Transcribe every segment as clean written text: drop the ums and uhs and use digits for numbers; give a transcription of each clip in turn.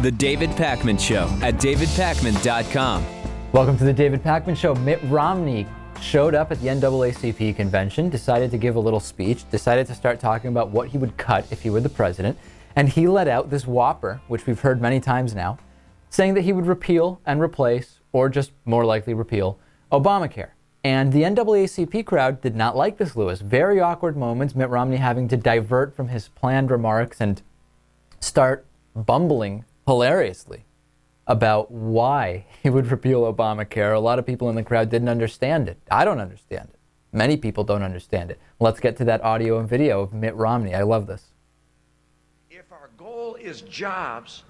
The David Pakman Show at davidpakman.com. Welcome to the David Pakman Show. Mitt Romney showed up at the NAACP convention, decided to give a little speech, decided to start talking about what he would cut if he were the president, and he let out this whopper, which we've heard many times now, saying that he would repeal and replace, or just more likely repeal, Obamacare. And the NAACP crowd did not like this, Lewis. Very awkward moments, Mitt Romney having to divert from his planned remarks and start bumbling hilariously about why he would repeal Obamacare. A lot of people in the crowd didn't understand it. I don't understand it. Many people don't understand it. Let's get to that audio and video of Mitt Romney. I love this. If our goal is jobs,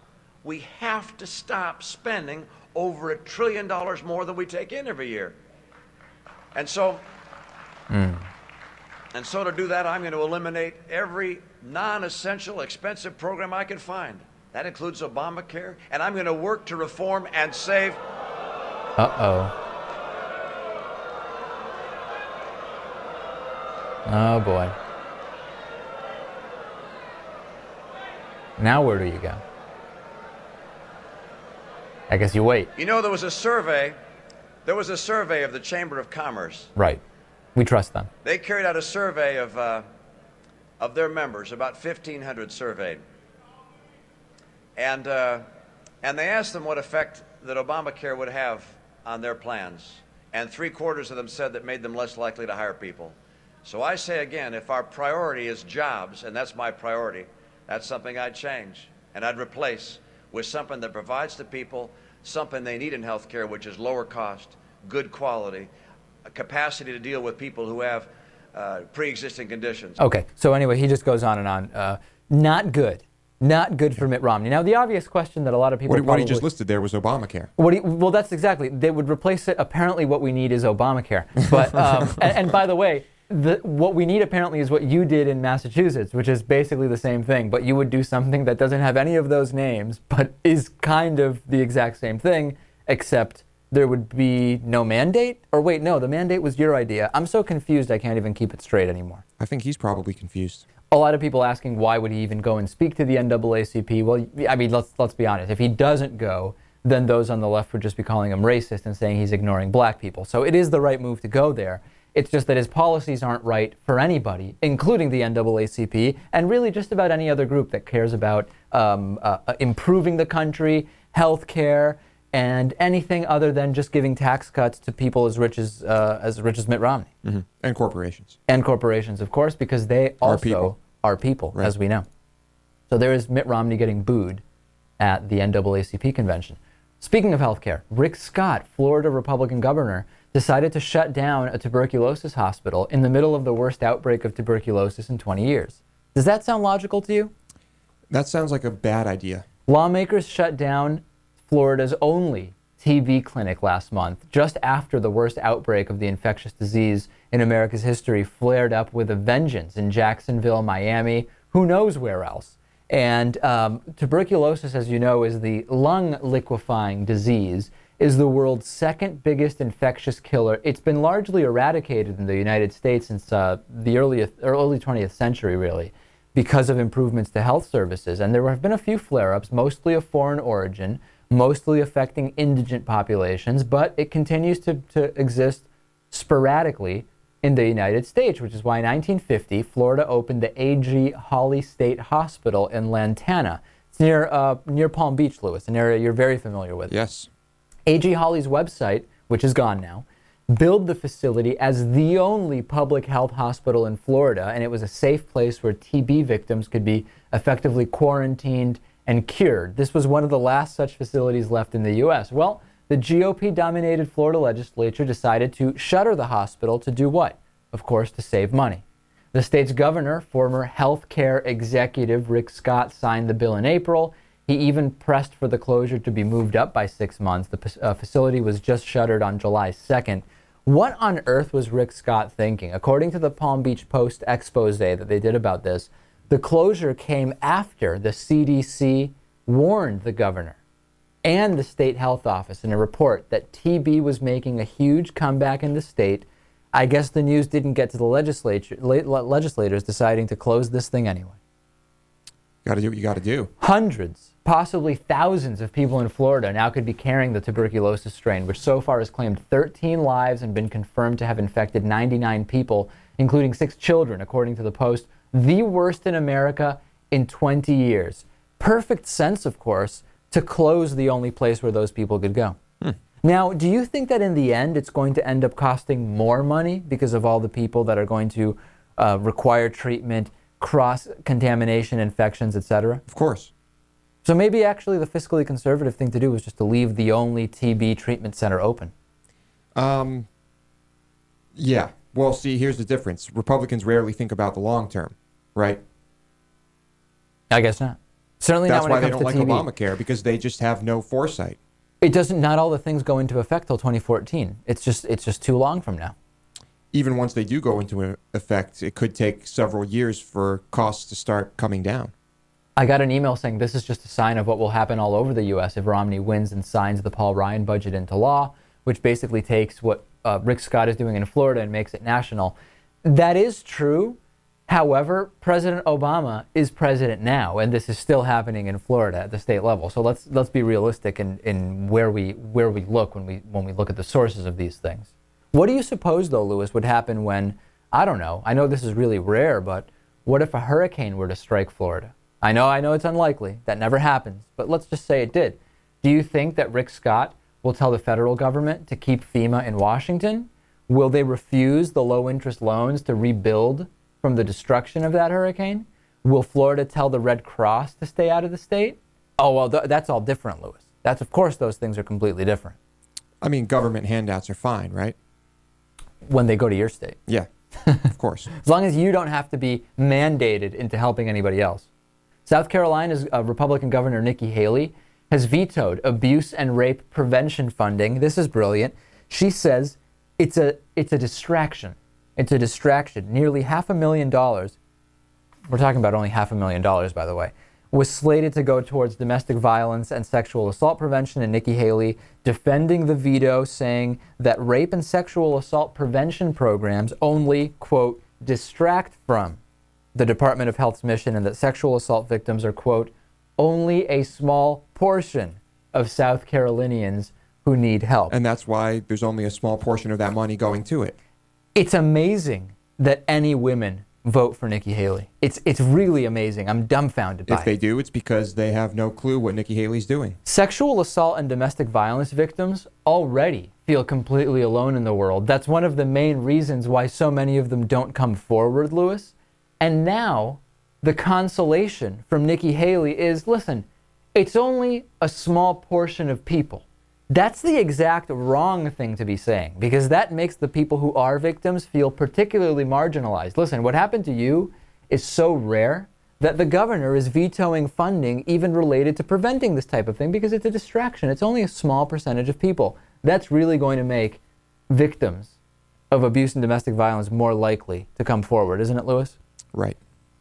we have to stop spending over $1 trillion more than we take in every year. And so to do that, I'm going to eliminate every non-essential, expensive program I can find. That includes Obamacare, and I'm going to work to reform and save. Uh-oh. Oh, boy. Now where do you go? I guess you wait. You know, there was a survey of the Chamber of Commerce. Right. We trust them. They carried out a survey of their members, about 1,500 surveyed. And they asked them what effect that Obamacare would have on their plans. And 3/4 of them said that made them less likely to hire people. So I say again, if our priority is jobs, and that's my priority, that's something I'd change. And I'd replace with something that provides to people something they need in healthcare, which is lower cost, good quality, a capacity to deal with people who have pre-existing conditions. Okay, so anyway, he just goes on and on. Not good. Not good for Mitt Romney. Now, the obvious question that a lot of people What he just listed there was Obamacare. Well, that's exactly. They would replace it. Apparently, what we need is Obamacare. But and by the way, what we need apparently is what you did in Massachusetts, which is basically the same thing. But you would do something that doesn't have any of those names, but is kind of the exact same thing, except there would be no mandate? Or wait, no, the mandate was your idea. I'm so confused I can't even keep it straight anymore. I think he's probably confused. A lot of people asking why would he even go and speak to the NAACP. Well, I mean, let's be honest. If he doesn't go, then those on the left would just be calling him racist and saying he's ignoring black people. So it is the right move to go there. It's just that his policies aren't right for anybody, including the NAACP, and really just about any other group that cares about improving the country, health care, and anything other than just giving tax cuts to people as rich as Mitt Romney. Mm-hmm. And corporations. And corporations, of course, because they also are people, right, as we know. So there is Mitt Romney getting booed at the NAACP convention. Speaking of healthcare, Rick Scott, Florida Republican governor, decided to shut down a tuberculosis hospital in the middle of the worst outbreak of tuberculosis in 20 years. Does that sound logical to you? That sounds like a bad idea. Lawmakers shut down Florida's only TB clinic last month, just after the worst outbreak of the infectious disease in America's history flared up with a vengeance in Jacksonville, Miami, who knows where else. And tuberculosis, as you know, is the lung liquefying disease, is the world's second biggest infectious killer. It's been largely eradicated in the United States since the early 20th century, really, because of improvements to health services. And there have been a few flare-ups, mostly of foreign origin, mostly affecting indigent populations, but it continues to exist sporadically in the United States, which is why in 1950, Florida opened the A.G. Haley State Hospital in Lantana. It's near Palm Beach, Lewis, an area you're very familiar with. Yes. A.G. Haley's website, which is gone now, billed the facility as the only public health hospital in Florida, and it was a safe place where TB victims could be effectively quarantined and cured. This was one of the last such facilities left in the U.S. Well, the GOP-dominated Florida legislature decided to shutter the hospital to do what? Of course, to save money. The state's governor, former health care executive Rick Scott, signed the bill in April. He even pressed for the closure to be moved up by 6 months. The facility was just shuttered on July 2nd. What on earth was Rick Scott thinking? According to the Palm Beach Post expose that they did about this, the closure came after the CDC warned the governor and the state health office in a report that TB was making a huge comeback in the state. I guess the news didn't get to the legislators deciding to close this thing anyway. Got to do what you got to do. Hundreds, possibly thousands of people in Florida now could be carrying the tuberculosis strain, which so far has claimed 13 lives and been confirmed to have infected 99 people, including 6 children, according to the Post. The worst in America in 20 years. Perfect sense, of course, to close the only place where those people could go. Now, do you think that in the end it's going to end up costing more money because of all the people that are going to require treatment, cross-contamination, infections, etc.? Of course. So maybe actually the fiscally conservative thing to do is just to leave the only TB treatment center open. Yeah. Well, see, here's the difference. Republicans rarely think about the long term, right? I guess not. Certainly That's not why when they it comes don't to like TB. Obamacare, because they just have no foresight. It doesn't. Not all the things go into effect till 2014. It's just too long from now. Even once they do go into effect, it could take several years for costs to start coming down. I got an email saying this is just a sign of what will happen all over the U.S. if Romney wins and signs the Paul Ryan budget into law, which basically takes what Rick Scott is doing in Florida and makes it national. That is true. However, President Obama is president now, and this is still happening in Florida at the state level. So let's be realistic in where we look when we look at the sources of these things. What do you suppose, though, Lewis, would happen when, I don't know, I know this is really rare, but what if a hurricane were to strike Florida? I know it's unlikely. That never happens, but let's just say it did. Do you think that Rick Scott will tell the federal government to keep FEMA in Washington? Will they refuse the low-interest loans to rebuild from the destruction of that hurricane? Will Florida tell the Red Cross to stay out of the state? Oh, well, that's all different, Lewis. That's, of course, those things are completely different. I mean, government handouts are fine, right? When they go to your state. Yeah, of course. As long as you don't have to be mandated into helping anybody else. South Carolina's Republican Governor Nikki Haley has vetoed abuse and rape prevention funding. This is brilliant. She says it's a distraction. It's a distraction. Nearly $500,000, we're talking about only $500,000, by the way, was slated to go towards domestic violence and sexual assault prevention, and Nikki Haley defending the veto, saying that rape and sexual assault prevention programs only, quote, distract from the Department of Health's mission, and that sexual assault victims are, quote, only a small portion of South Carolinians who need help. And that's why there's only a small portion of that money going to it. It's amazing that any women vote for Nikki Haley. It's really amazing. I'm dumbfounded by it. If they do, it's because they have no clue what Nikki Haley's doing. Sexual assault and domestic violence victims already feel completely alone in the world. That's one of the main reasons why so many of them don't come forward, Lewis. And now the consolation from Nikki Haley is, listen, it's only a small portion of people. That's the exact wrong thing to be saying, because that makes the people who are victims feel particularly marginalized. Listen, what happened to you is so rare that the governor is vetoing funding even related to preventing this type of thing because it's a distraction. It's only a small percentage of people. That's really going to make victims of abuse and domestic violence more likely to come forward, isn't it, Lewis? Right.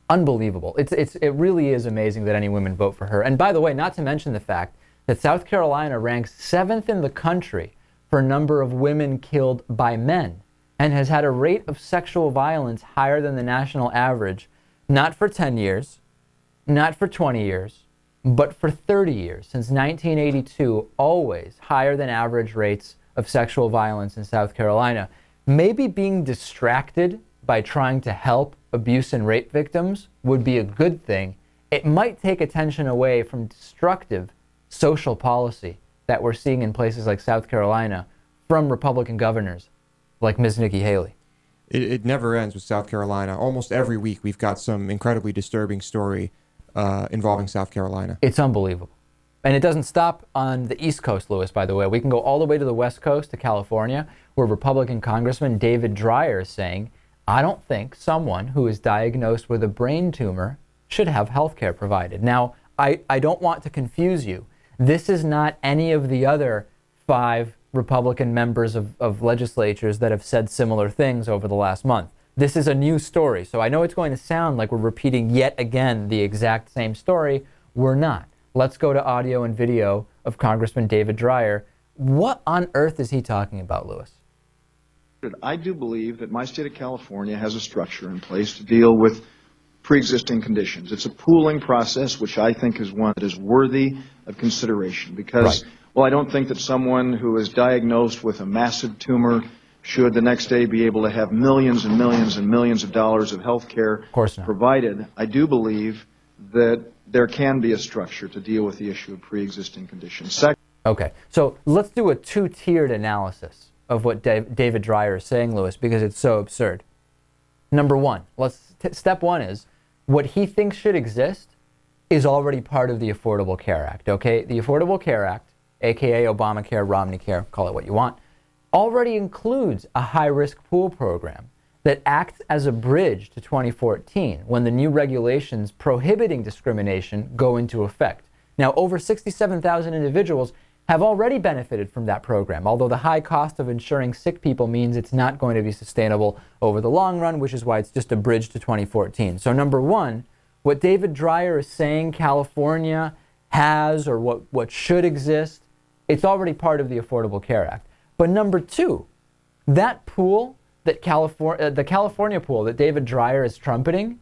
Unbelievable. It really is amazing that any women vote for her. And by the way, not to mention the fact that South Carolina ranks 7th in the country for number of women killed by men and has had a rate of sexual violence higher than the national average, not for 10 years, not for 20 years, but for 30 years. Since 1982, always higher than average rates of sexual violence in South Carolina. Maybe being distracted by trying to help abuse and rape victims would be a good thing. It might take attention away from destructive social policy that we're seeing in places like South Carolina from Republican governors like Ms. Nikki Haley. It never ends with South Carolina. Almost every week we've got some incredibly disturbing story involving South Carolina. It's unbelievable. And it doesn't stop on the East Coast, Lewis, by the way. We can go all the way to the West Coast, to California, where Republican Congressman David Dreier is saying, I don't think someone who is diagnosed with a brain tumor should have health care provided. Now, I don't want to confuse you. This is not any of the other 5 Republican members of legislatures that have said similar things over the last month. This is a new story, so I know it's going to sound like we're repeating yet again the exact same story. We're not. Let's go to audio and video of Congressman David Dreier. What on earth is he talking about, Lewis? I do believe that my state of California has a structure in place to deal with pre-existing conditions. It's a pooling process, which I think is one that is worthy of consideration because, well, I don't think that someone who is diagnosed with a massive tumor should the next day be able to have millions and millions and millions of dollars of health care provided. I do believe that there can be a structure to deal with the issue of pre-existing conditions. Okay, so let's do a two-tiered analysis of what David Dreier is saying, Lewis, because it's so absurd. Number one, step one is what he thinks should exist is already part of the Affordable Care Act, okay? The Affordable Care Act, aka Obamacare, Romney Care, call it what you want, already includes a high-risk pool program that acts as a bridge to 2014 when the new regulations prohibiting discrimination go into effect. Now, over 67,000 individuals have already benefited from that program, although the high cost of insuring sick people means it's not going to be sustainable over the long run, which is why it's just a bridge to 2014. So number one, what David Dreier is saying California has or what should exist, it's already part of the Affordable Care Act. But number two, that pool, the California pool that David Dreier is trumpeting,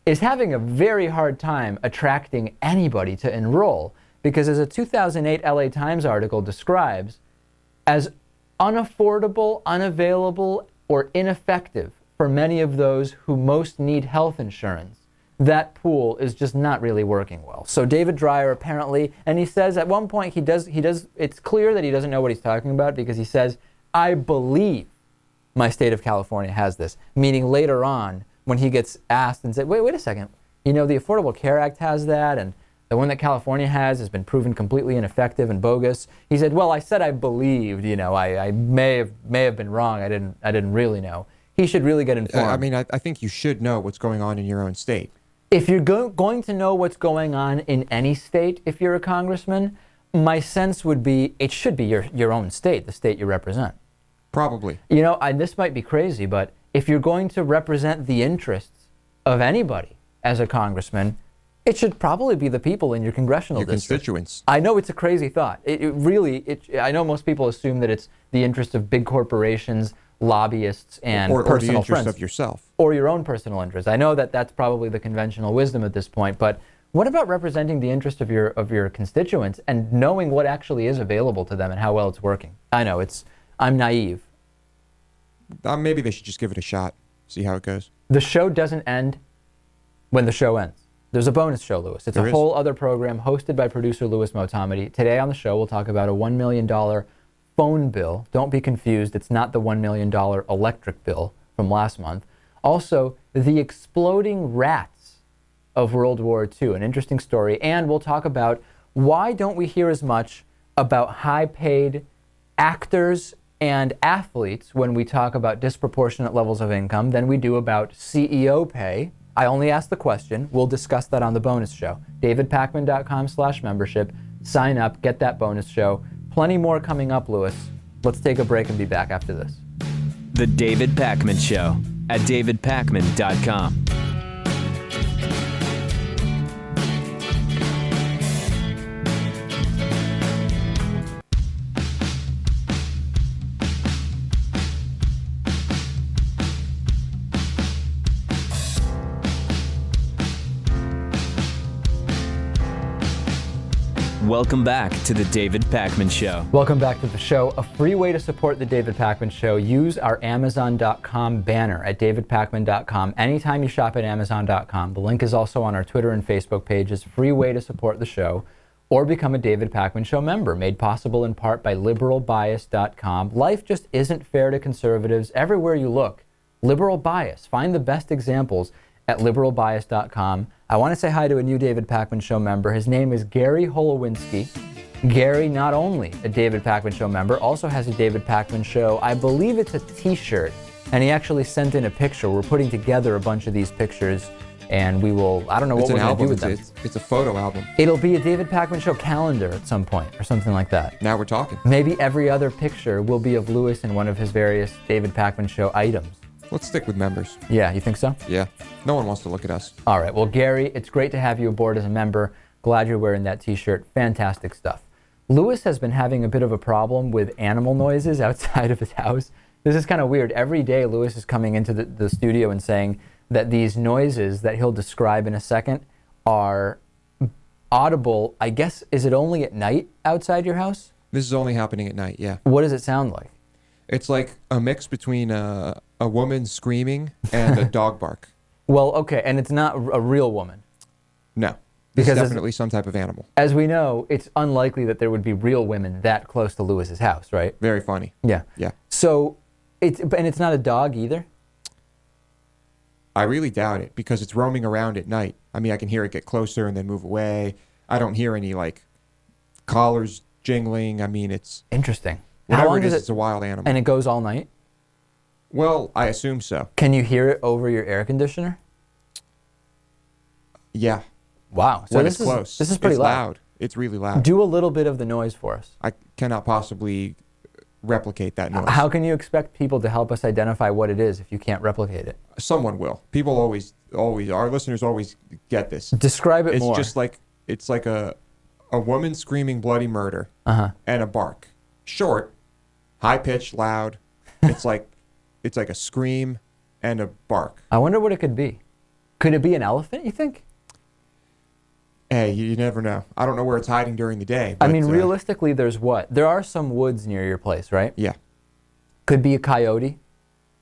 is having a very hard time attracting anybody to enroll. Because as a 2008 LA Times article describes, as unaffordable, unavailable, or ineffective for many of those who most need health insurance, that pool is just not really working well. So David Dreier apparently, and he says at one point it's clear that he doesn't know what he's talking about because he says, I believe my state of California has this, meaning later on when he gets asked and said, wait a second, you know, the Affordable Care Act has that, and the one that California has been proven completely ineffective and bogus. He said, well, I said I believed, you know, I may have been wrong. I didn't really know. He should really get informed. I mean, I think you should know what's going on in your own state. If you're going to know what's going on in any state, if you're a congressman, my sense would be it should be your own state, the state you represent. Probably. You know, this might be crazy, but if you're going to represent the interests of anybody as a congressman, it should probably be the people in your congressional district. Constituents. I know it's a crazy thought. I know most people assume that it's the interest of big corporations, lobbyists, and or personal the interest friends. Of yourself. Or your own personal interest. I know that that's probably the conventional wisdom at this point, but what about representing the interest of your constituents and knowing what actually is available to them and how well it's working? I know, I'm naive. Maybe they should just give it a shot, see how it goes. The show doesn't end when the show ends. There's a bonus show, Lewis. It's a whole other program hosted by producer Louis Motamedi. Today on the show, we'll talk about a $1 million phone bill. Don't be confused. It's not the $1 million electric bill from last month. Also, the exploding rats of World War II, an interesting story. And we'll talk about why don't we hear as much about high-paid actors and athletes when we talk about disproportionate levels of income than we do about CEO pay. I only ask the question. We'll discuss that on the bonus show. DavidPakman.com/membership. Sign up, get that bonus show. Plenty more coming up, Lewis. Let's take a break and be back after this. The David Pakman Show at DavidPakman.com. Welcome back to the David Pakman Show. Welcome back to the show. A free way to support the David Pakman Show. Use our Amazon.com banner at DavidPakman.com anytime you shop at Amazon.com. The link is also on our Twitter and Facebook pages. Free way to support the show. Or become a David Pakman Show member, made possible in part by LiberalBias.com. Life just isn't fair to conservatives everywhere you look. Liberal Bias. Find the best examples at LiberalBias.com. I want to say hi to a new David Pakman Show member. His name is Gary Holowinski. Gary, not only a David Pakman Show member, also has a David Pakman Show. I believe it's a t-shirt, and he actually sent in a picture. We're putting together a bunch of these pictures, and we will, I don't know what we're going to do with them. It's a photo album. It'll be a David Pakman Show calendar at some point, or something like that. Now we're talking. Maybe every other picture will be of Lewis in one of his various David Pakman Show items. Let's stick with members. Yeah, you think so? Yeah. No one wants to look at us. All right. Well, Gary, it's great to have you aboard as a member. Glad you're wearing that t-shirt. Fantastic stuff. Lewis has been having a bit of a problem with animal noises outside of his house. This is kind of weird. Every day, Lewis is coming into the studio and saying, that these noises that he'll describe in a second are audible. I guess, is it only at night outside your house? This is only happening at night, yeah. What does it sound like? It's like a mix between a woman screaming and a dog bark. Well, okay, and it's not a real woman. No. Because It's definitely some type of animal. As we know, it's unlikely that there would be real women that close to Lewis's house, right? Very funny. Yeah. Yeah. So, it's not a dog either? I really doubt it because it's roaming around at night. I mean, I can hear it get closer and then move away. I don't hear any, like, collars jingling. I mean, it's... Interesting. Whatever it is, it's a wild animal. And it goes all night? Well, I assume so. Can you hear it over your air conditioner? Yeah. Wow. So when this it's is close. This is pretty loud. It's really loud. Do a little bit of the noise for us. I cannot possibly replicate that noise. How can you expect people to help us identify what it is if you can't replicate it? Someone will. People always, our listeners always get this. Describe it more. It's just like, it's like a woman screaming bloody murder and a bark. Short, high-pitched, loud. It's like a scream and a bark. I wonder what it could be. Could it be an elephant, you think? Hey, you never know. I don't know where it's hiding during the day. But, I mean, realistically, there's what? There are some woods near your place, right? Yeah. Could be a coyote.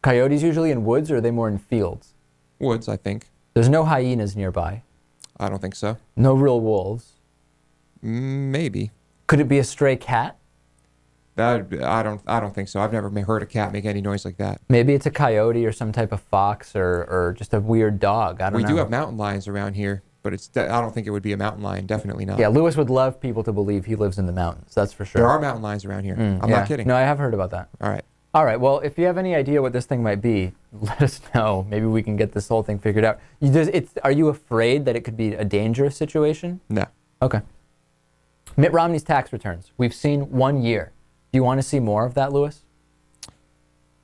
Coyotes usually in woods, or are they more in fields? Woods, I think. There's no hyenas nearby. I don't think so. No real wolves. Maybe. Could it be a stray cat? I don't think so. I've never heard a cat make any noise like that. Maybe it's a coyote or some type of fox or just a weird dog. I don't know. We do have mountain lions around here, but I don't think it would be a mountain lion. Definitely not. Yeah, Lewis would love people to believe he lives in the mountains. That's for sure. There are mountain lions around here. I'm not kidding. No, I have heard about that. All right. All right. Well, if you have any idea what this thing might be, let us know. Maybe we can get this whole thing figured out. Are you afraid that it could be a dangerous situation? No. Okay. Mitt Romney's tax returns. We've seen 1 year. Do you want to see more of that, Lewis?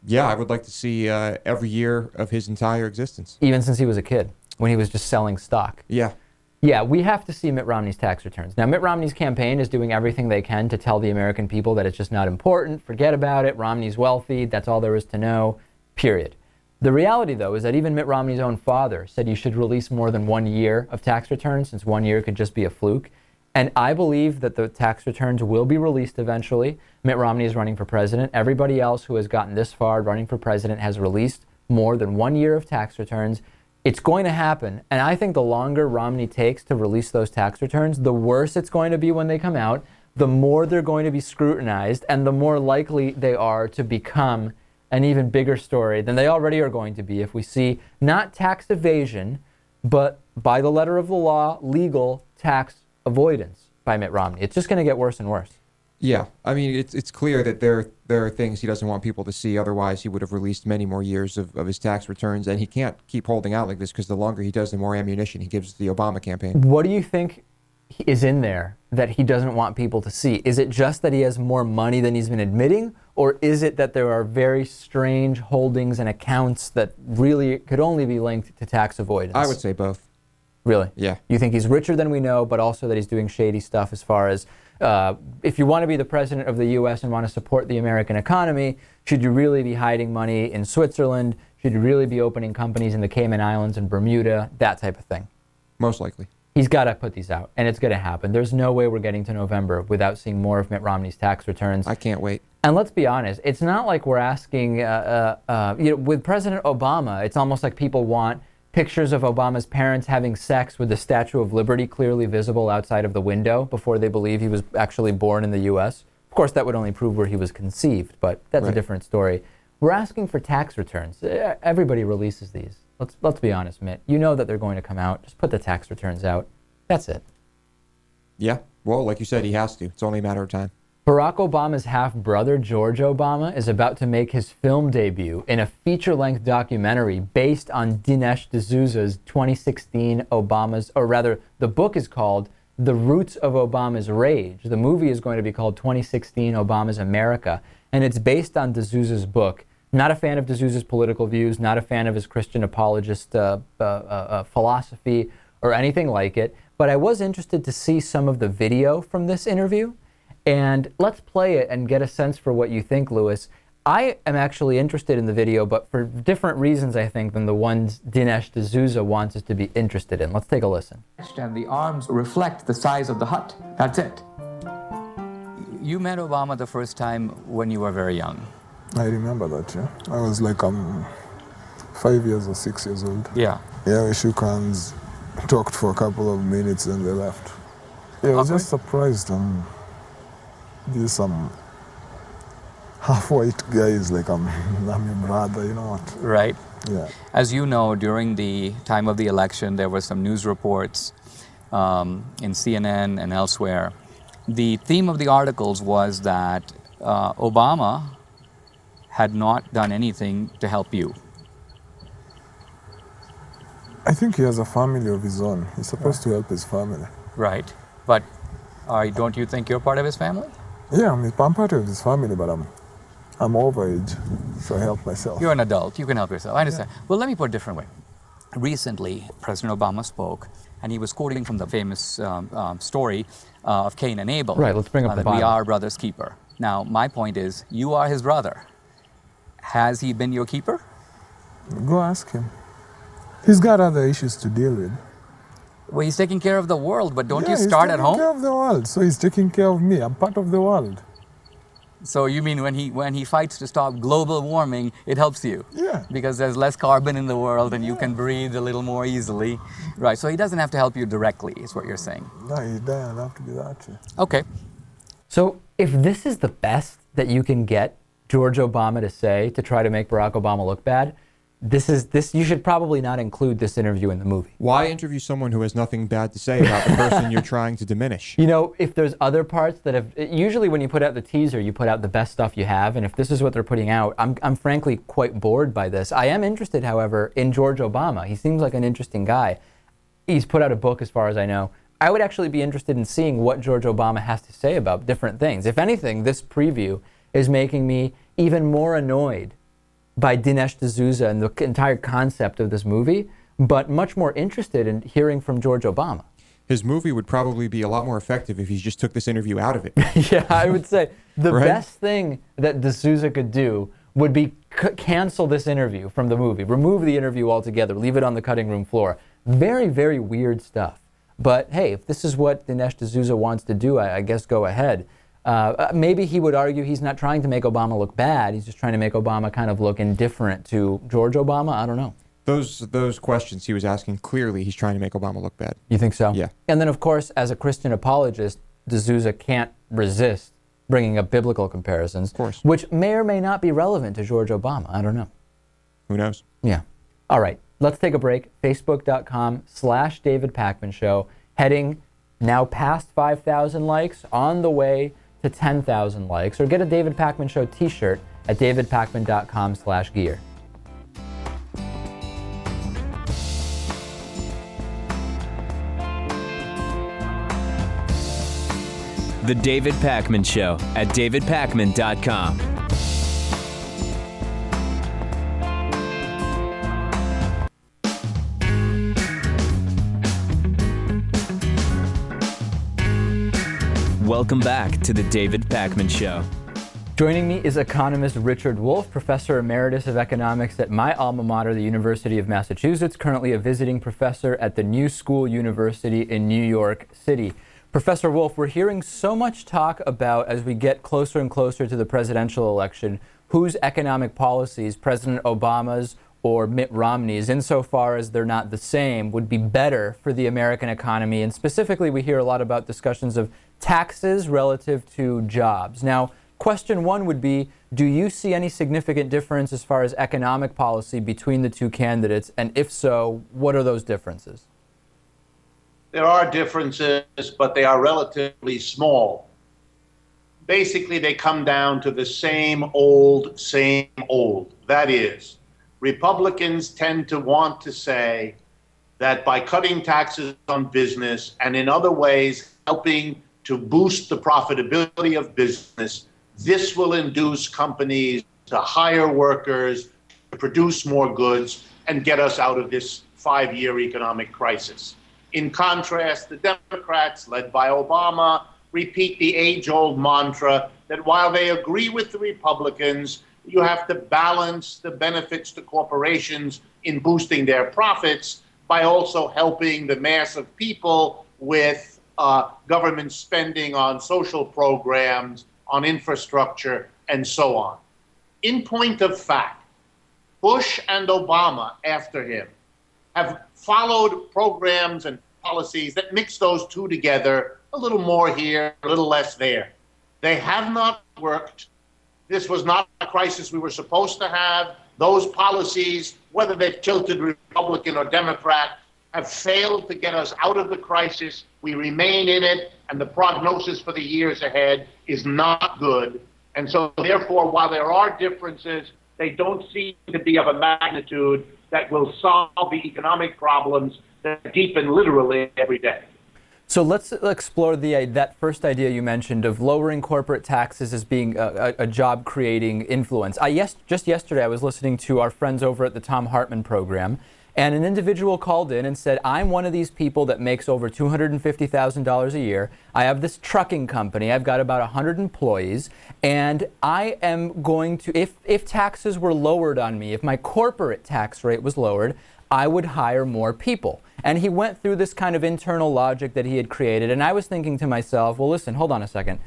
Yeah, I would like to see every year of his entire existence. Even since he was a kid, when he was just selling stock. Yeah. Yeah, we have to see Mitt Romney's tax returns. Now, Mitt Romney's campaign is doing everything they can to tell the American people that it's just not important, forget about it, Romney's wealthy, that's all there is to know, period. The reality, though, is that even Mitt Romney's own father said you should release more than 1 year of tax returns, since 1 year could just be a fluke. And I believe that the tax returns will be released eventually. Mitt Romney is running for president. Everybody else who has gotten this far running for president has released more than 1 year of tax returns. It's going to happen. And I think the longer Romney takes to release those tax returns, the worse it's going to be when they come out, the more they're going to be scrutinized, and the more likely they are to become an even bigger story than they already are going to be if we see not tax evasion, but by the letter of the law, legal tax avoidance by Mitt Romney. It's just going to get worse and worse. Yeah, I mean, it's clear that there are things he doesn't want people to see. Otherwise, he would have released many more years of his tax returns, and he can't keep holding out like this because the longer he does, the more ammunition he gives the Obama campaign. What do you think is in there that he doesn't want people to see? Is it just that he has more money than he's been admitting, or is it that there are very strange holdings and accounts that really could only be linked to tax avoidance? I would say both. Really? Yeah. You think he's richer than we know, but also that he's doing shady stuff as far as if you want to be the president of the U.S. and want to support the American economy, should you really be hiding money in Switzerland? Should you really be opening companies in the Cayman Islands and Bermuda? That type of thing. Most likely. He's got to put these out, and it's going to happen. There's no way we're getting to November without seeing more of Mitt Romney's tax returns. I can't wait. And let's be honest, it's not like we're asking, with President Obama, it's almost like people want pictures of Obama's parents having sex with the Statue of Liberty clearly visible outside of the window before they believe he was actually born in the U.S. Of course, that would only prove where he was conceived, but that's a different story. We're asking for tax returns. Everybody releases these. Let's be honest, Mitt. You know that they're going to come out. Just put the tax returns out. That's it. Yeah. Well, like you said, he has to. It's only a matter of time. Barack Obama's half-brother, George Obama, is about to make his film debut in a feature-length documentary based on Dinesh D'Souza's 2016 the book is called The Roots of Obama's Rage. The movie is going to be called 2016 Obama's America, and it's based on D'Souza's book. Not a fan of D'Souza's political views, not a fan of his Christian apologist philosophy or anything like it, but I was interested to see some of the video from this interview. And let's play it and get a sense for what you think, Lewis. I am actually interested in the video, but for different reasons, I think, than the ones Dinesh D'Souza wants us to be interested in. Let's take a listen. And the arms reflect the size of the hut. That's it. You met Obama the first time when you were very young. I remember that, yeah. I was like 5 years or 6 years old. Yeah. Yeah, we shook hands, talked for a couple of minutes, and they left. Yeah, I was just surprised. These half-white guys, like I'm your brother, you know what? Right. Yeah. As you know, during the time of the election, there were some news reports in CNN and elsewhere. The theme of the articles was that Obama had not done anything to help you. I think he has a family of his own. He's supposed to help his family. Right. But don't you think you're part of his family? Yeah, I'm part of his family, but I'm overage, so I help myself. You're an adult. You can help yourself. I understand. Yeah. Well, let me put it a different way. Recently, President Obama spoke, and he was quoting from the famous story of Cain and Abel. Right, let's bring up the that we Bible. are brother's keeper. Now, my point is, you are his brother. Has he been your keeper? Go ask him. He's got other issues to deal with. Well, he's taking care of the world, but don't you he's start at home? taking care of the world, so he's taking care of me. I'm part of the world. So you mean when he fights to stop global warming, it helps you? Yeah. Because there's less carbon in the world and you can breathe a little more easily. Right, so he doesn't have to help you directly, is what you're saying. No, he doesn't have to do that. Yeah. Okay. So if this is the best that you can get George Obama to say to try to make Barack Obama look bad, you should probably not include this interview in the movie. Why interview someone who has nothing bad to say about the person you're trying to diminish? You know, if there's other parts that have, usually when you put out the teaser, you put out the best stuff you have, and if this is what they're putting out, I'm frankly quite bored by this. I am interested, however, in George Obama. He seems like an interesting guy. He's put out a book, as far as I know. I would actually be interested in seeing what George Obama has to say about different things. If anything, this preview is making me even more annoyed by Dinesh D'Souza and the entire concept of this movie, but much more interested in hearing from George Obama. His movie would probably be a lot more effective if he just took this interview out of it. Yeah, I would say the Right? best thing that D'Souza could do would be cancel this interview from the movie, remove the interview altogether, leave it on the cutting room floor. Very, very weird stuff. But hey, if this is what Dinesh D'Souza wants to do, I guess go ahead. Maybe he would argue he's not trying to make Obama look bad. He's just trying to make Obama kind of look indifferent to George Obama. I don't know. Those questions he was asking, clearly he's trying to make Obama look bad. You think so? Yeah. And then, of course, as a Christian apologist, D'Souza can't resist bringing up biblical comparisons, Of course. which may or may not be relevant to George Obama. I don't know. Who knows? Yeah. All right. Let's take a break. Facebook.com/David Pakman Show. Heading now past 5,000 likes, on the way to 10,000 likes. Or get a David Pakman Show t-shirt at davidpakman.com/gear. The David Pakman Show at davidpakman.com. Welcome back to the David Pakman Show. Joining me is economist Richard Wolff, Professor Emeritus of Economics at my alma mater, the University of Massachusetts, currently a visiting professor at the New School University in New York City. Professor Wolff, we're hearing so much talk about, as we get closer and closer to the presidential election, whose economic policies, President Obama's or Mitt Romney's, insofar as they're not the same, would be better for the American economy. And specifically, we hear a lot about discussions of taxes relative to jobs. Now, question one would be, do you see any significant difference as far as economic policy between the two candidates? And if so, what are those differences? There are differences, but they are relatively small. Basically, they come down to the same old, same old. That is, Republicans tend to want to say that by cutting taxes on business and in other ways helping to boost the profitability of business, this will induce companies to hire workers, to produce more goods, and get us out of this 5-year economic crisis. In contrast, the Democrats, led by Obama, repeat the age-old mantra that while they agree with the Republicans you have to balance the benefits to corporations in boosting their profits by also helping the mass of people with government spending on social programs, on infrastructure, and so on. In point of fact, Bush and Obama, after him, have followed programs and policies that mix those two together, a little more here, a little less there. They have not worked. This was not a crisis we were supposed to have. Those policies, whether they've tilted Republican or Democrat, have failed to get us out of the crisis. We remain in it, and the prognosis for the years ahead is not good. And so, therefore, while there are differences, they don't seem to be of a magnitude that will solve the economic problems that deepen literally every day. So let's explore that first idea you mentioned of lowering corporate taxes as being a job-creating influence. Just yesterday I was listening to our friends over at the Thom Hartmann program, and an individual called in and said, I'm one of these people that makes over $250,000 a year. I have this trucking company. I've got about 100 employees, and I am going to, if taxes were lowered on me, if my corporate tax rate was lowered, I would hire more people. And he went through this kind of internal logic that he had created, and I was thinking to myself, well, listen, hold on a second.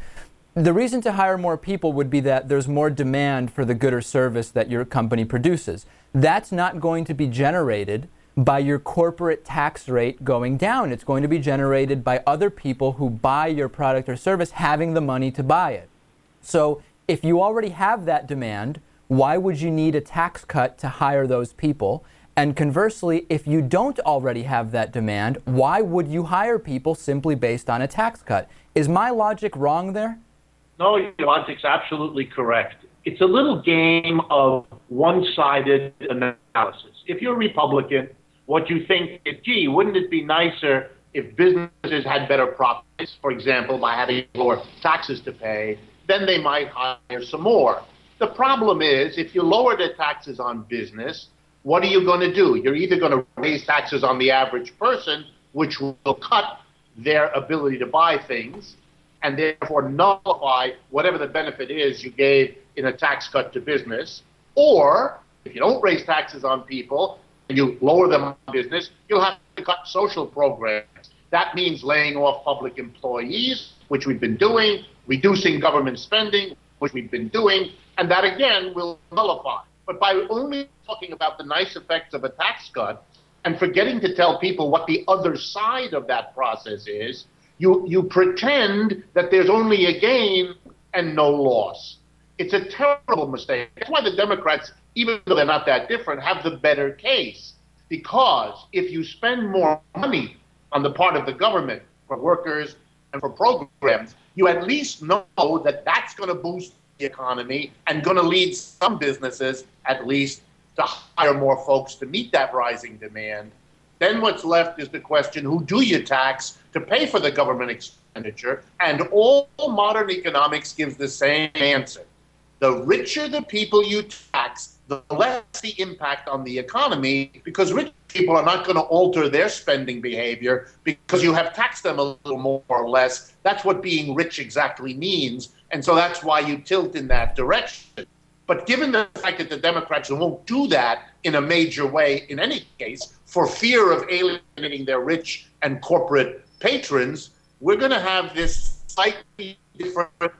The reason to hire more people would be that there's more demand for the good or service that your company produces. That's not going to be generated by your corporate tax rate going down. It's going to be generated by other people who buy your product or service having the money to buy it. So if you already have that demand, why would you need a tax cut to hire those people? And conversely, if you don't already have that demand, why would you hire people simply based on a tax cut? Is my logic wrong there? No, your logic's absolutely correct. It's a little game of one-sided analysis. If you're a Republican, what you think is, gee, wouldn't it be nicer if businesses had better profits, for example, by having lower taxes to pay, then they might hire some more. The problem is, if you lower the taxes on business, what are you going to do? You're either going to raise taxes on the average person, which will cut their ability to buy things, and therefore nullify whatever the benefit is you gave in a tax cut to business. Or, if you don't raise taxes on people and you lower them on business, you'll have to cut social programs. That means laying off public employees, which we've been doing, reducing government spending, which we've been doing, and that again will nullify. But by only talking about the nice effects of a tax cut and forgetting to tell people what the other side of that process is, you pretend that there's only a gain and no loss. It's a terrible mistake. That's why the Democrats, even though they're not that different, have the better case. Because if you spend more money on the part of the government for workers and for programs, you at least know that that's going to boost the economy and going to lead some businesses, at least, to hire more folks to meet that rising demand. Then what's left is the question, who do you tax to pay for the government expenditure? And all modern economics gives the same answer. The richer the people you tax, the less the impact on the economy, because rich people are not going to alter their spending behavior because you have taxed them a little more or less. That's what being rich exactly means. And so that's why you tilt in that direction. But given the fact that the Democrats won't do that in a major way in any case, for fear of alienating their rich and corporate patrons, we're going to have this slightly different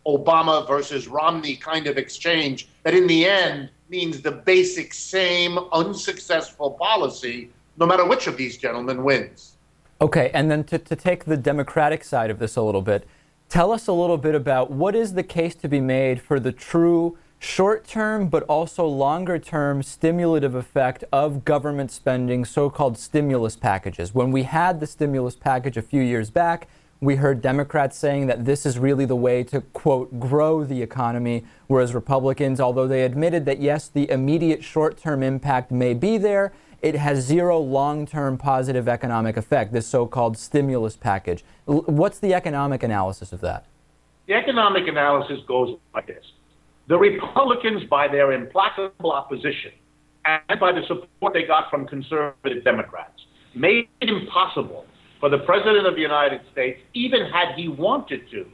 Obama versus Romney kind of exchange that in the end means the basic same unsuccessful policy, no matter which of these gentlemen wins. Okay, and then to take the Democratic side of this a little bit, tell us a little bit about what is the case to be made for the true short-term but also longer-term stimulative effect of government spending, so-called stimulus packages. When we had the stimulus package a few years back, we heard Democrats saying that this is really the way to, quote, grow the economy, whereas Republicans, although they admitted that, yes, the immediate short-term impact may be there, it has zero long-term positive economic effect, this so-called stimulus package. What's the economic analysis of that? The economic analysis goes like this. The Republicans, by their implacable opposition and by the support they got from conservative Democrats, made it impossible for the President of the United States, even had he wanted to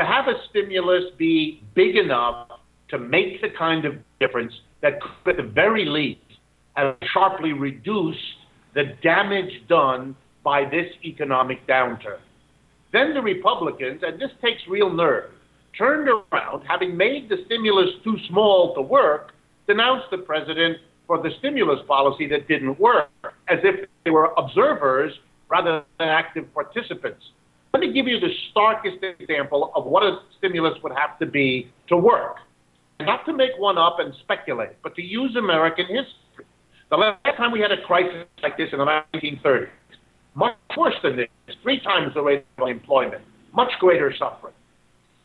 have a stimulus be big enough to make the kind of difference that could, at the very least, have sharply reduced the damage done by this economic downturn. Then the Republicans, and this takes real nerve, turned around, having made the stimulus too small to work, denounced the president for the stimulus policy that didn't work, as if they were observers rather than active participants. Let me give you the starkest example of what a stimulus would have to be to work. Not to make one up and speculate, but to use American history. The last time we had a crisis like this in the 1930s, much worse than this, 3 times the rate of unemployment, much greater suffering.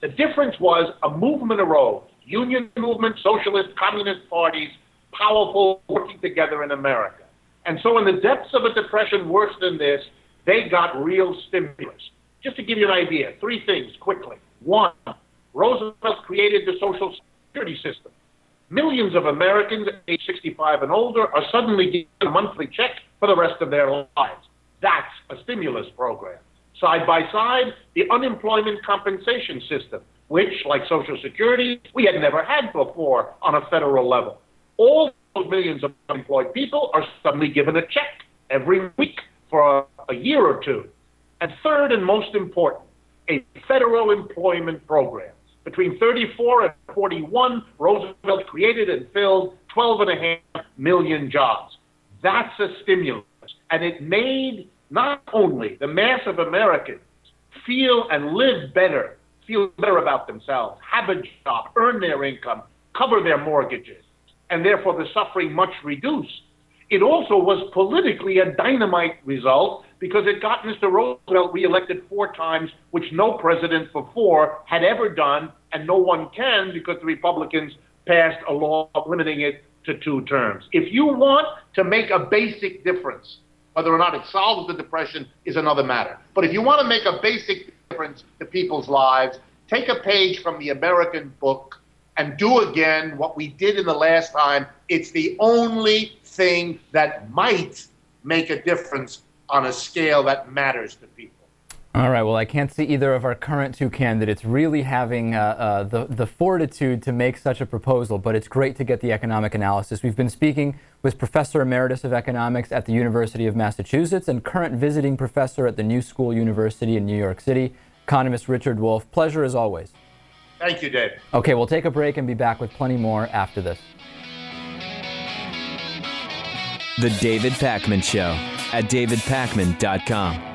The difference was a movement arose, union movement, socialist, communist parties, powerful, working together in America. And so in the depths of a depression worse than this, they got real stimulus. Just to give you an idea, 3 things quickly. 1, Roosevelt created the Social Security system. Millions of Americans age 65 and older are suddenly getting a monthly check for the rest of their lives. That's a stimulus program. Side by side, the unemployment compensation system, which, like Social Security, we had never had before on a federal level. All those millions of unemployed people are suddenly given a check every week for a year or 2. And third and most important, a federal employment program. Between 34 and 41, Roosevelt created and filled 12.5 million jobs. That's a stimulus. And it made not only the mass of Americans feel and live better, feel better about themselves, have a job, earn their income, cover their mortgages, and therefore the suffering much reduced. It also was politically a dynamite result because it got Mr. Roosevelt reelected 4 times, which no president before had ever done, and no one can because the Republicans passed a law limiting it to 2 terms. If you want to make a basic difference, whether or not it solves the depression is another matter. But if you want to make a basic difference to people's lives, take a page from the American book and do again what we did in the last time. It's the only thing that might make a difference on a scale that matters to people. All right, well, I can't see either of our current 2 candidates really having the fortitude to make such a proposal, but it's great to get the economic analysis. We've been speaking with Professor Emeritus of Economics at the University of Massachusetts and current visiting professor at the New School University in New York City, economist Richard Wolff. Pleasure as always. Thank you, Dave. Okay, we'll take a break and be back with plenty more after this. The David Pakman Show at davidpakman.com.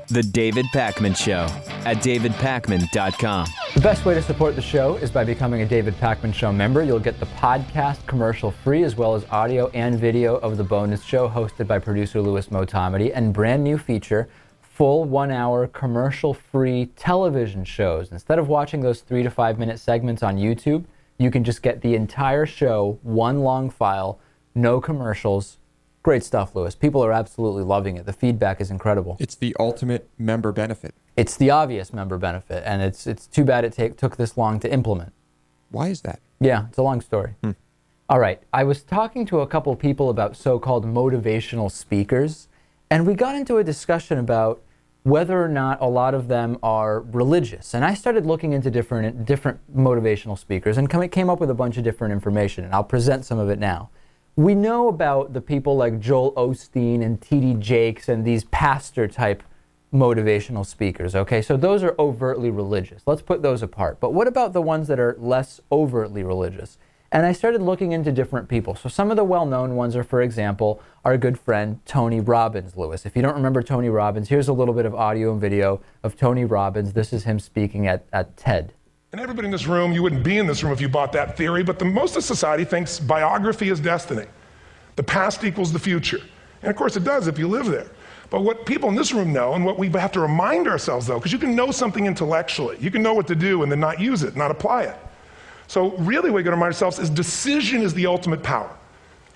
The David Pakman Show at davidpakman.com. The best way to support the show is by becoming a David Pakman Show member. You'll get the podcast commercial-free as well as audio and video of the bonus show hosted by producer Louis Motamedi and brand new feature, full 1-hour commercial-free television shows. Instead of watching those 3 to 5 minute segments on YouTube, you can just get the entire show, 1 long file, no commercials. Great stuff, Louis. People are absolutely loving it. The feedback is incredible. It's the ultimate member benefit. It's the obvious member benefit, and it's too bad it took this long to implement. Why is that? Yeah, it's a long story. All right, I was talking to a couple people about so-called motivational speakers, and we got into a discussion about whether or not a lot of them are religious. And I started looking into different motivational speakers and came up with a bunch of different information, and I'll present some of it now. We know about the people like Joel Osteen and T.D. Jakes and these pastor-type motivational speakers, okay? So those are overtly religious. Let's put those apart. But what about the ones that are less overtly religious? And I started looking into different people. So some of the well-known ones are, for example, our good friend Tony Robbins, Louis. If you don't remember Tony Robbins, here's a little bit of audio and video of Tony Robbins. This is him speaking at TED. And everybody in this room, you wouldn't be in this room if you bought that theory, but most of society thinks biography is destiny. The past equals the future. And of course it does if you live there. But what people in this room know, and what we have to remind ourselves though, because you can know something intellectually, you can know what to do and then not use it, not apply it. So really what we're going to remind ourselves is decision is the ultimate power.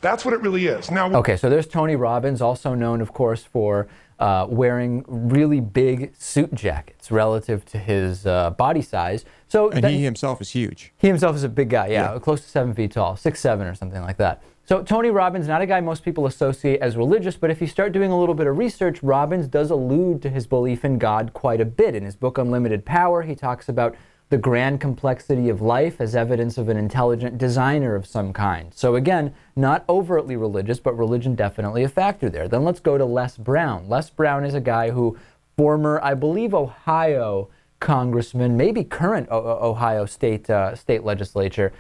That's what it really is. Now, okay, so there's Tony Robbins, also known, of course, for wearing really big suit jackets relative to his body size. So and he himself is huge. He himself is a big guy, yeah, close to 7 feet tall, 6'7" or something like that. So Tony Robbins, not a guy most people associate as religious, but if you start doing a little bit of research, Robbins does allude to his belief in God quite a bit. In his book Unlimited Power, he talks about the grand complexity of life as evidence of an intelligent designer of some kind. So again, not overtly religious, but religion definitely a factor there. Then let's go to Les Brown. Les Brown is a guy who, former, I believe, Ohio congressman, maybe current Ohio state legislature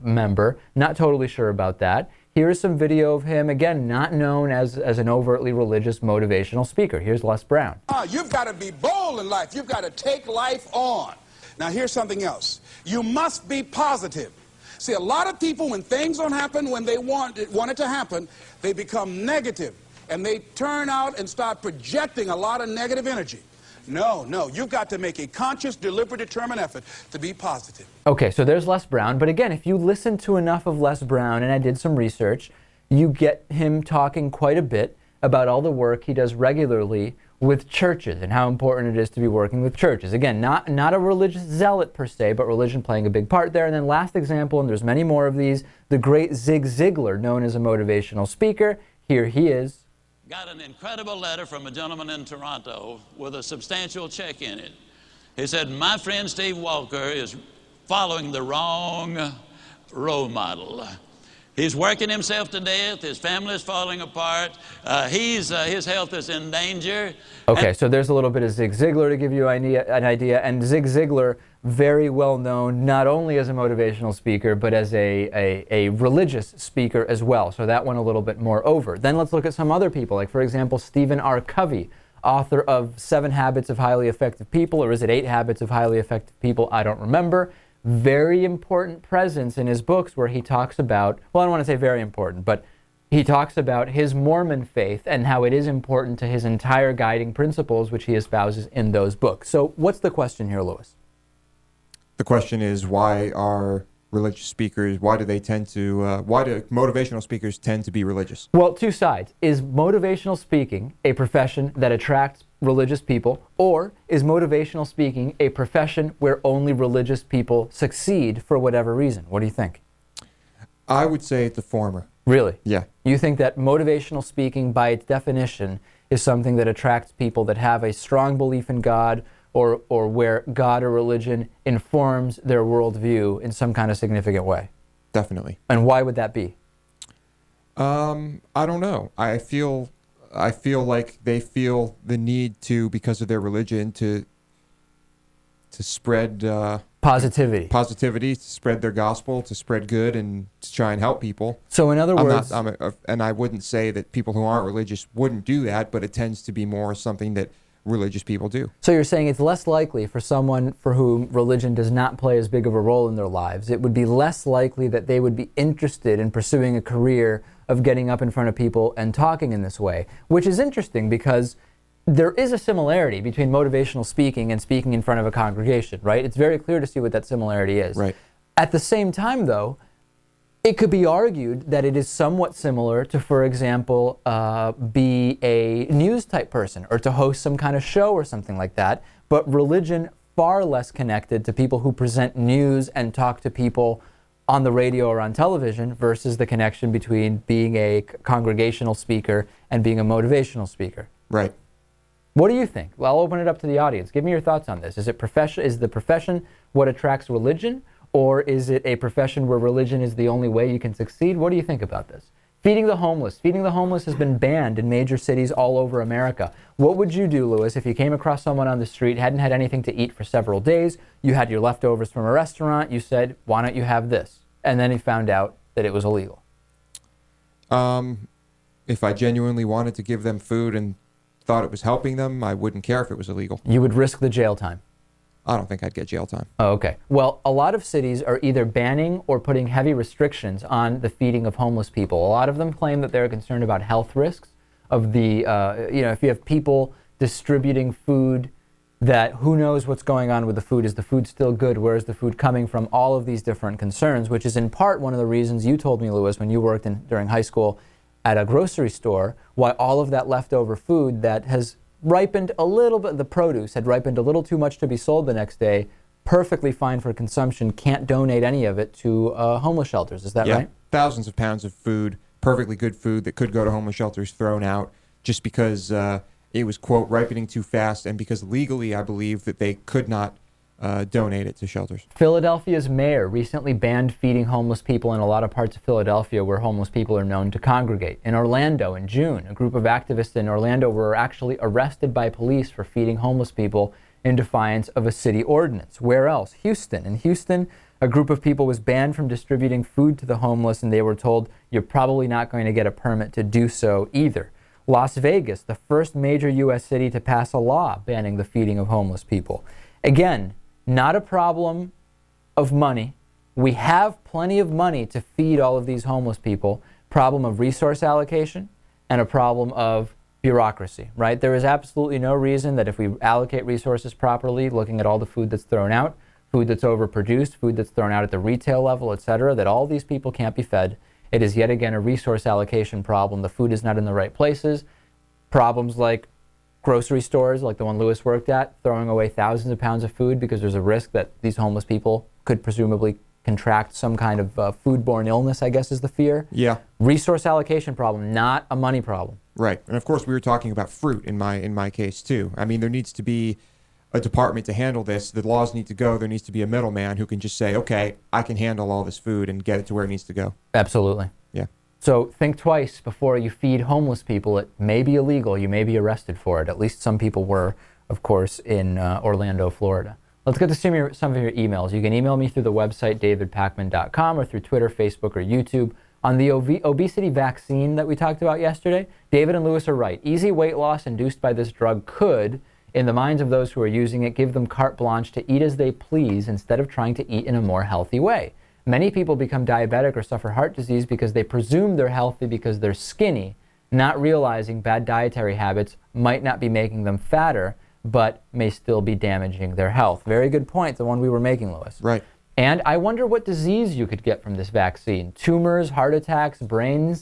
member. Not totally sure about that. Here's some video of him, again, not known as an overtly religious motivational speaker. Here's Les Brown. You've got to be bold in life. You've got to take life on. Now, here's something else. You must be positive. See, a lot of people, when things don't happen when they want it to happen, they become negative, and they turn out and start projecting a lot of negative energy. No, you've got to make a conscious, deliberate, determined effort to be positive. Okay, so there's Les Brown, but again, if you listen to enough of Les Brown, and I did some research, you get him talking quite a bit about all the work he does regularly with churches and how important it is to be working with churches. Again, not a religious zealot per se, but religion playing a big part there. And then last example, and there's many more of these, the great Zig Ziglar, known as a motivational speaker. Here he is. Got an incredible letter from a gentleman in Toronto with a substantial check in it. He said, my friend Steve Walker is following the wrong role model. He's working himself to death. His family is falling apart. His health is in danger. Okay, so there's a little bit of Zig Ziglar to give you an idea. And Zig Ziglar, very well known, not only as a motivational speaker, but as a religious speaker as well. So that went a little bit more over. Then let's look at some other people, like, for example, Stephen R. Covey, author of 7 Habits of Highly Effective People, or is it 8 Habits of Highly Effective People? I don't remember. Very important presence in his books where he talks about, well, I don't want to say very important, but he talks about his Mormon faith and how it is important to his entire guiding principles, which he espouses in those books. So what's the question here, Lewis? The question is, why are religious speakers, why do motivational speakers tend to be religious? Well, 2 sides. Is motivational speaking a profession that attracts religious people, or is motivational speaking a profession where only religious people succeed for whatever reason? What do you think? I would say the former. Really? Yeah. You think that motivational speaking, by its definition, is something that attracts people that have a strong belief in God, or where God or religion informs their worldview in some kind of significant way? Definitely. And why would that be? I don't know. I feel like they feel the need to, because of their religion, to spread positivity, to spread their gospel, to spread good, and to try and help people. So in other words, and I wouldn't say that people who aren't religious wouldn't do that, but it tends to be more something that religious people do. So you're saying it's less likely for someone for whom religion does not play as big of a role in their lives, it would be less likely that they would be interested in pursuing a career of getting up in front of people and talking in this way, which is interesting because there is a similarity between motivational speaking and speaking in front of a congregation, right? It's very clear to see what that similarity is. Right. At the same time, though, it could be argued that it is somewhat similar to, for example, be a news type person or to host some kind of show or something like that, but religion far less connected to people who present news and talk to people on the radio or on television versus the connection between being a congregational speaker and being a motivational speaker. Right. What do you think? Well, I'll open it up to the audience. Give me your thoughts on this. Is the profession what attracts religion? Or is it a profession where religion is the only way you can succeed? What do you think about this? Feeding the homeless. Feeding the homeless has been banned in major cities all over America. What would you do, Lewis, if you came across someone on the street, hadn't had anything to eat for several days, you had your leftovers from a restaurant, you said, why don't you have this? And then you found out that it was illegal. If I genuinely wanted to give them food and thought it was helping them, I wouldn't care if it was illegal. You would risk the jail time? I don't think I'd get jail time. Oh, okay. Well, a lot of cities are either banning or putting heavy restrictions on the feeding of homeless people. A lot of them claim that they're concerned about health risks of the, if you have people distributing food that who knows what's going on with the food. Is the food still good? Where is the food coming from? All of these different concerns, which is in part one of the reasons you told me, Lewis, when you worked during high school at a grocery store, why all of that leftover food that has ripened a little bit, the produce had ripened a little too much to be sold the next day, perfectly fine for consumption, can't donate any of it to homeless shelters. Is that right? Thousands of pounds of food, perfectly good food that could go to homeless shelters, thrown out just because it was, quote, ripening too fast, and because legally, I believe, that they could not donate it to shelters. Philadelphia's mayor recently banned feeding homeless people in a lot of parts of Philadelphia where homeless people are known to congregate. In Orlando, in June, a group of activists in Orlando were actually arrested by police for feeding homeless people in defiance of a city ordinance. Where else? Houston. In Houston, a group of people was banned from distributing food to the homeless, and they were told, you're probably not going to get a permit to do so either. Las Vegas, the first major U.S. city to pass a law banning the feeding of homeless people. Again, not a problem of money. We have plenty of money to feed all of these homeless people. Problem of resource allocation and a problem of bureaucracy, right? There is absolutely no reason that if we allocate resources properly, looking at all the food that's thrown out, food that's overproduced, food that's thrown out at the retail level, etc., that all these people can't be fed. It is yet again a resource allocation problem. The food is not in the right places. Problems like grocery stores, like the one Lewis worked at, throwing away thousands of pounds of food because there's a risk that these homeless people could presumably contract some kind of foodborne illness, I guess is the fear. Yeah. Resource allocation problem, not a money problem. Right. And of course, we were talking about fruit in my case, too. I mean, there needs to be a department to handle this. The laws need to go. There needs to be a middleman who can just say, okay, I can handle all this food and get it to where it needs to go. Absolutely. Yeah. So think twice before you feed homeless people. It may be illegal. You may be arrested for it. At least some people were, of course, in Orlando, Florida. Let's get to some of your emails. You can email me through the website, davidpakman.com, or through Twitter, Facebook, or YouTube. On the obesity vaccine that we talked about yesterday, David and Lewis are right. Easy weight loss induced by this drug could, in the minds of those who are using it, give them carte blanche to eat as they please instead of trying to eat in a more healthy way. Many people become diabetic or suffer heart disease because they presume they're healthy because they're skinny, not realizing bad dietary habits might not be making them fatter, but may still be damaging their health. Very good point, the one we were making, Lewis. Right. And I wonder what disease you could get from this vaccine. Tumors, heart attacks, brain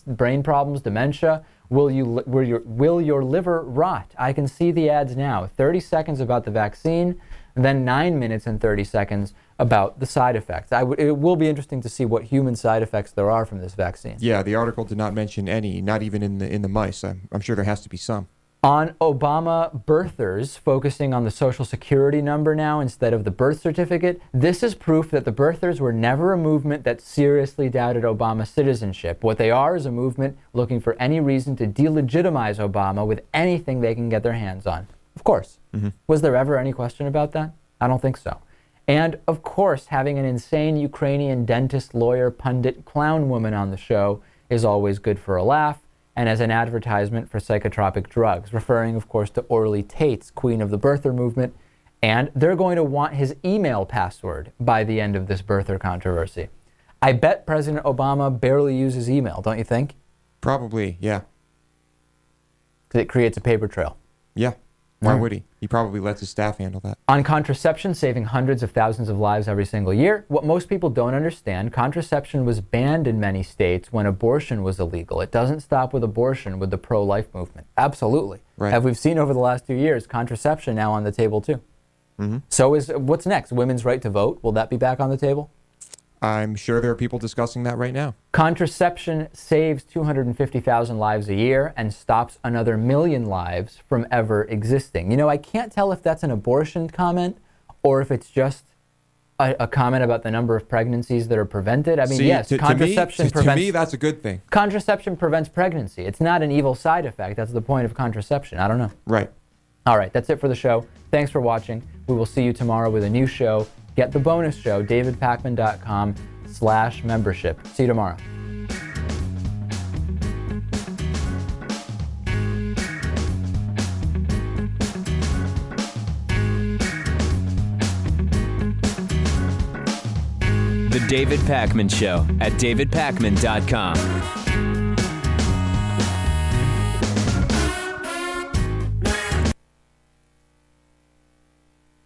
problems, dementia. Will your liver rot? I can see the ads now. 30 seconds about the vaccine, and then 9 minutes and 30 seconds about the side effects. It will be interesting to see what human side effects there are from this vaccine. Yeah, the article did not mention any, not even in the mice. I'm sure there has to be some. On Obama birthers, focusing on the Social Security number now instead of the birth certificate, this is proof that the birthers were never a movement that seriously doubted Obama's citizenship. What they are is a movement looking for any reason to delegitimize Obama with anything they can get their hands on. Of course. Mm-hmm. Was there ever any question about that? I don't think so. And, of course, having an insane Ukrainian dentist, lawyer, pundit, clown woman on the show is always good for a laugh, and as an advertisement for psychotropic drugs, referring, of course, to Orly Tate's Queen of the Birther movement. And they're going to want his email password by the end of this birther controversy. I bet President Obama barely uses email, don't you think? Probably, yeah. Because it creates a paper trail. Yeah. Why would he? He probably lets his staff handle that. On contraception, saving hundreds of thousands of lives every single year, what most people don't understand, contraception was banned in many states when abortion was illegal. It doesn't stop with abortion with the pro-life movement. Absolutely. Right. As we've seen over the last 2 years, contraception now on the table too. Mm-hmm. So what's next? Women's right to vote? Will that be back on the table? I'm sure there are people discussing that right now. Contraception saves 250,000 lives a year and stops another 1 million lives from ever existing. You know, I can't tell if that's an abortion comment or if it's just a comment about the number of pregnancies that are prevented. I mean, yes, contraception prevents... To me, that's a good thing. Contraception prevents pregnancy. It's not an evil side effect. That's the point of contraception. I don't know. Right. All right, that's it for the show. Thanks for watching. We will see you tomorrow with a new show. Get the bonus show, davidpakman.com/membership. See you tomorrow. The David Pakman Show at davidpakman.com.